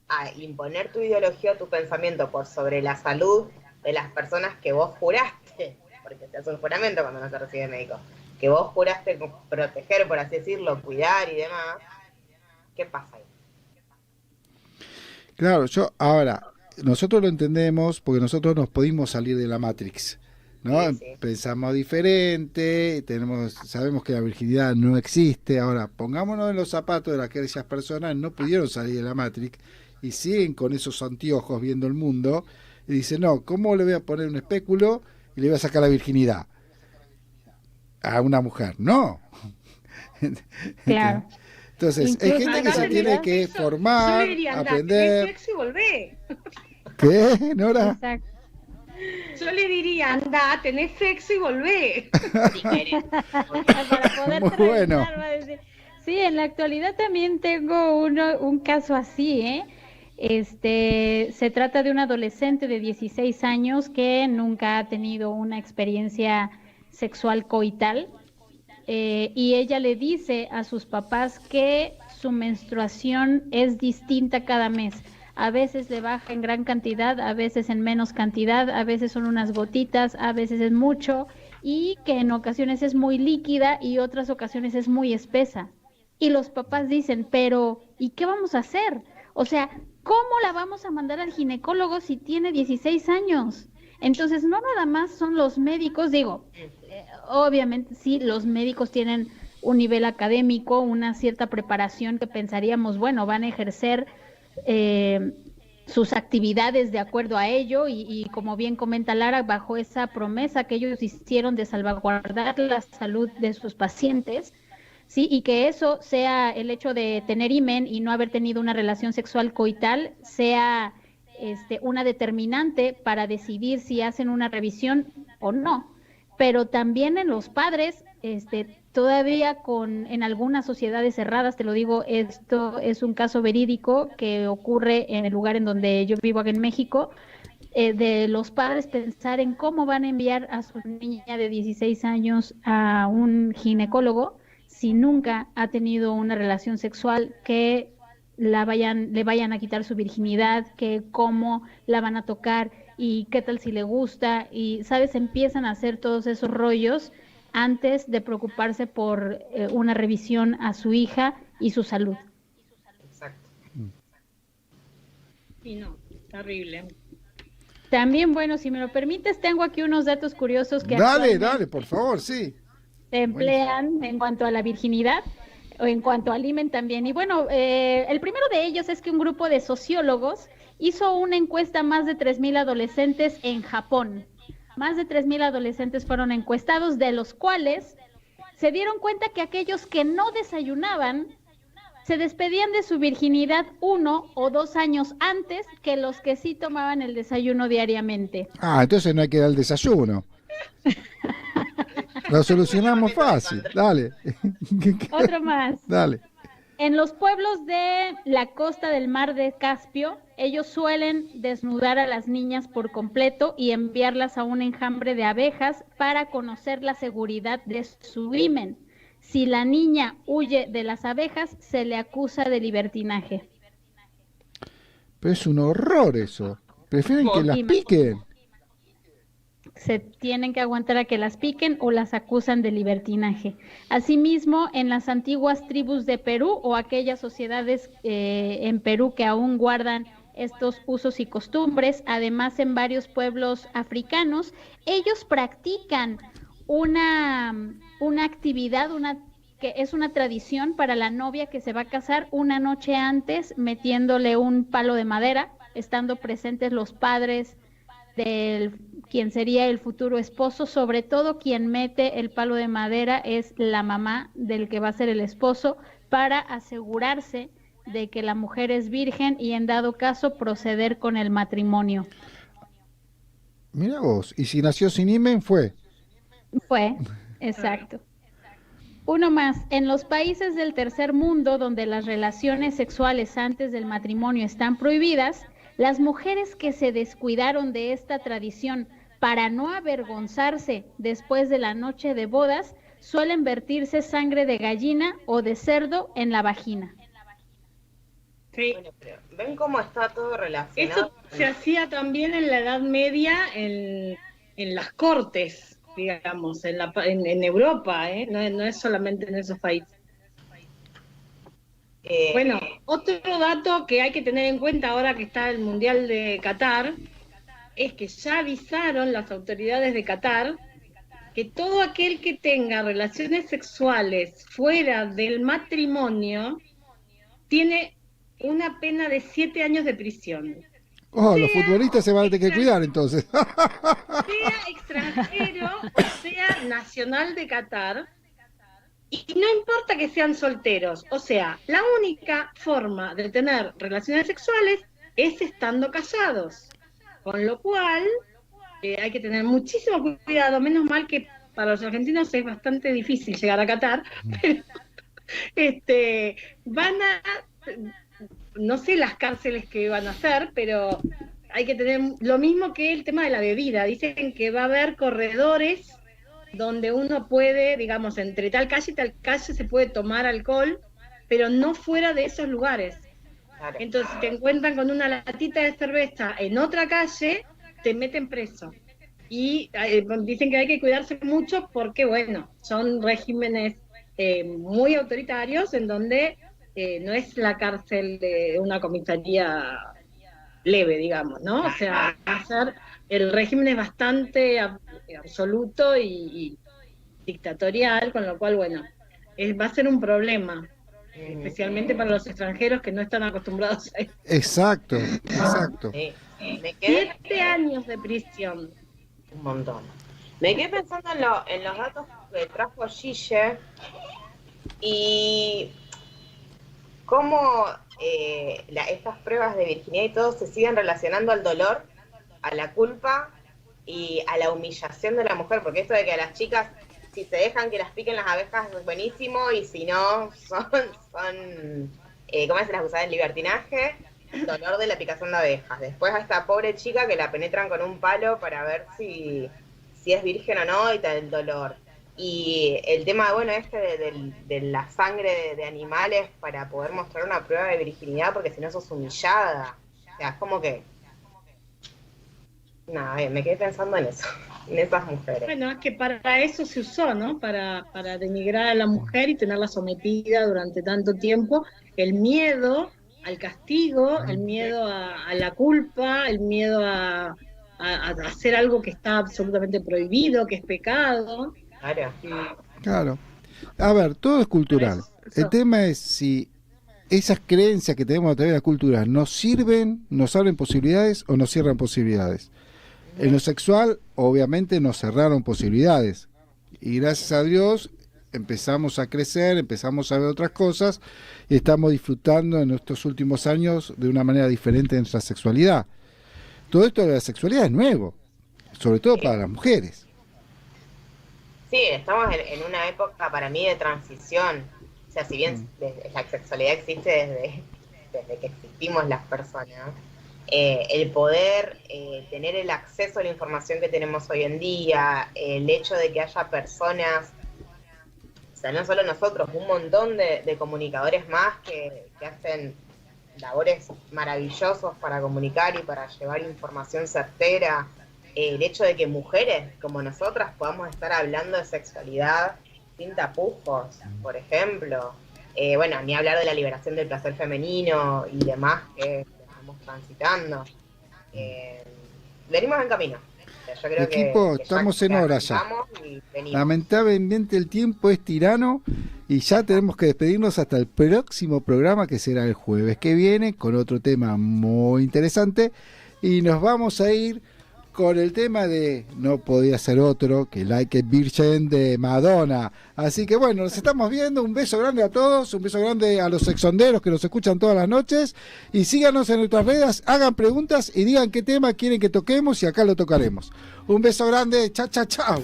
a imponer tu ideología o tu pensamiento por sobre la salud de las personas que vos juraste, porque se hace un juramento cuando no se recibe médico, que vos juraste proteger, por así decirlo, cuidar y demás, ¿qué pasa ahí? Claro, nosotros lo entendemos porque nosotros nos pudimos salir de la Matrix, ¿no? Sí, sí. Pensamos diferente, sabemos que la virginidad no existe. Ahora, pongámonos en los zapatos de aquellas personas no pudieron salir de la Matrix y siguen con esos anteojos viendo el mundo y dicen, no, ¿cómo le voy a poner un espéculo y le voy a sacar la virginidad a una mujer? No. Claro. Entonces, Incluso hay gente que acá se tiene que Yo formar, le diría, anda, tenés aprender. sexo y volvé. ¿Qué, Nora? Exacto. Yo le diría, anda, tenés sexo y volvé. Si querés. Para poder Muy bueno. revisar, va a decir. Sí, en la actualidad también tengo un caso así, ¿eh? Se trata de un adolescente de 16 años que nunca ha tenido una experiencia sexual coital, y ella le dice a sus papás que su menstruación es distinta cada mes. A veces le baja en gran cantidad, a veces en menos cantidad, a veces son unas gotitas, a veces es mucho, y que en ocasiones es muy líquida y otras ocasiones es muy espesa. Y los papás dicen, pero ¿y qué vamos a hacer? O sea, ¿cómo la vamos a mandar al ginecólogo si tiene 16 años? Entonces, no nada más son los médicos, digo, obviamente sí, los médicos tienen un nivel académico, una cierta preparación que pensaríamos, bueno, van a ejercer sus actividades de acuerdo a ello y como bien comenta Lara, bajo esa promesa que ellos hicieron de salvaguardar la salud de sus pacientes, sí, y que eso sea el hecho de tener himen y no haber tenido una relación sexual coital sea una determinante para decidir si hacen una revisión o no. Pero también en los padres, todavía en algunas sociedades cerradas, te lo digo, esto es un caso verídico que ocurre en el lugar en donde yo vivo, aquí en México, de los padres pensar en cómo van a enviar a su niña de 16 años a un ginecólogo si nunca ha tenido una relación sexual, que le vayan a quitar su virginidad, que cómo la van a tocar y qué tal si le gusta, y sabes, empiezan a hacer todos esos rollos antes de preocuparse por una revisión a su hija y su salud. Exacto. Y no, terrible. También, bueno, si me lo permites, tengo aquí unos datos curiosos que Dale, por favor, sí. se emplean en cuanto a la virginidad o en cuanto al himen también. Y bueno, el primero de ellos es que un grupo de sociólogos hizo una encuesta a más de 3,000 adolescentes en Japón. Más de 3,000 adolescentes fueron encuestados, de los cuales se dieron cuenta que aquellos que no desayunaban se despedían de su virginidad 1 o 2 años antes que los que sí tomaban el desayuno diariamente. Entonces no hay que dar el desayuno. Lo solucionamos fácil. Dale. Otro más. Dale. En los pueblos de la costa del mar de Caspio, ellos suelen desnudar a las niñas por completo y enviarlas a un enjambre de abejas para conocer la seguridad de su himen. Si la niña huye de las abejas, se le acusa de libertinaje. Pero es un horror eso. Prefieren que las piquen. Se tienen que aguantar a que las piquen o las acusan de libertinaje. Asimismo, en las antiguas tribus de Perú o aquellas sociedades en Perú que aún guardan estos usos y costumbres, además en varios pueblos africanos, ellos practican una actividad, que es una tradición para la novia que se va a casar una noche antes, metiéndole un palo de madera, estando presentes los padres del quien sería el futuro esposo, sobre todo quien mete el palo de madera es la mamá del que va a ser el esposo, para asegurarse de que la mujer es virgen y en dado caso proceder con el matrimonio. Mira vos, y si nació sin himen fue. Fue, exacto. Uno más, en los países del tercer mundo donde las relaciones sexuales antes del matrimonio están prohibidas, las mujeres que se descuidaron de esta tradición para no avergonzarse después de la noche de bodas, suelen vertirse sangre de gallina o de cerdo en la vagina. Sí. Bueno, pero ven cómo está todo relacionado. Eso se hacía también en la Edad Media en las cortes, digamos, en Europa, no es solamente en esos países. Bueno, otro dato que hay que tener en cuenta ahora que está el Mundial de Qatar es que ya avisaron las autoridades de Qatar que todo aquel que tenga relaciones sexuales fuera del matrimonio tiene una pena de 7 años de prisión. Oh, los futbolistas se van a tener que cuidar entonces. Sea extranjero o sea nacional de Qatar, y no importa que sean solteros, o sea, la única forma de tener relaciones sexuales es estando casados, con lo cual hay que tener muchísimo cuidado. Menos mal que para los argentinos es bastante difícil llegar a Qatar, pero van a, no sé las cárceles que van a hacer, pero hay que tener lo mismo que el tema de la bebida. Dicen que va a haber corredores donde uno puede, digamos, entre tal calle y tal calle se puede tomar alcohol, pero no fuera de esos lugares. Claro. Entonces, si te encuentran con una latita de cerveza en otra calle, te meten preso. Y dicen que hay que cuidarse mucho porque, bueno, son regímenes muy autoritarios en donde no es la cárcel de una comisaría leve, digamos, ¿no? O sea, el régimen es bastante absoluto y dictatorial, con lo cual, bueno, va a ser un problema, especialmente para los extranjeros que no están acostumbrados a eso. Exacto. Me quedé 7 años de prisión. un montón. Me quedé pensando en los datos que trajo Gille y cómo estas pruebas de virginidad y todo se siguen relacionando al dolor, a la culpa y a la humillación de la mujer, porque esto de que a las chicas, si se dejan que las piquen las abejas es buenísimo, y si no, son ¿cómo se las usan en libertinaje? Dolor de la picazón de abejas. Después a esta pobre chica que la penetran con un palo para ver si es virgen o no, y tal el dolor. Y el tema, bueno, de la sangre de animales para poder mostrar una prueba de virginidad, porque si no sos humillada. O sea, es como que... Nada, me quedé pensando en eso, en esas mujeres. Bueno, es que para eso se usó, ¿no? Para denigrar a la mujer y tenerla sometida durante tanto tiempo. El miedo al castigo, el miedo a la culpa, el miedo a hacer algo que está absolutamente prohibido, que es pecado. Claro. A ver, todo es cultural. El tema es si esas creencias que tenemos a través de la cultura nos sirven, nos abren posibilidades o nos cierran posibilidades. En lo sexual, obviamente, nos cerraron posibilidades. Y gracias a Dios empezamos a crecer, empezamos a ver otras cosas y estamos disfrutando en estos últimos años de una manera diferente de nuestra sexualidad. Todo esto de la sexualidad es nuevo, sobre todo para las mujeres. Sí, estamos en una época para mí de transición. O sea, si bien la sexualidad existe desde que existimos las personas, el poder tener el acceso a la información que tenemos hoy en día, el hecho de que haya personas, o sea, no solo nosotros, un montón de comunicadores más que hacen labores maravillosos para comunicar y para llevar información certera, el hecho de que mujeres como nosotras podamos estar hablando de sexualidad sin tapujos, por ejemplo, bueno, ni hablar de la liberación del placer femenino y demás que estamos transitando. Venimos en camino. O sea, yo creo Equipo, que estamos en hora ya. Lamentablemente el tiempo es tirano y ya tenemos que despedirnos hasta el próximo programa, que será el jueves que viene, con otro tema muy interesante, y nos vamos a ir con el tema de no podía ser otro que Like a Virgin de Madonna. Así que bueno, nos estamos viendo. Un beso grande a todos, un beso grande a los sexonderos que nos escuchan todas las noches. Y síganos en nuestras redes, hagan preguntas y digan qué tema quieren que toquemos y acá lo tocaremos. Un beso grande, chao, chao, chao.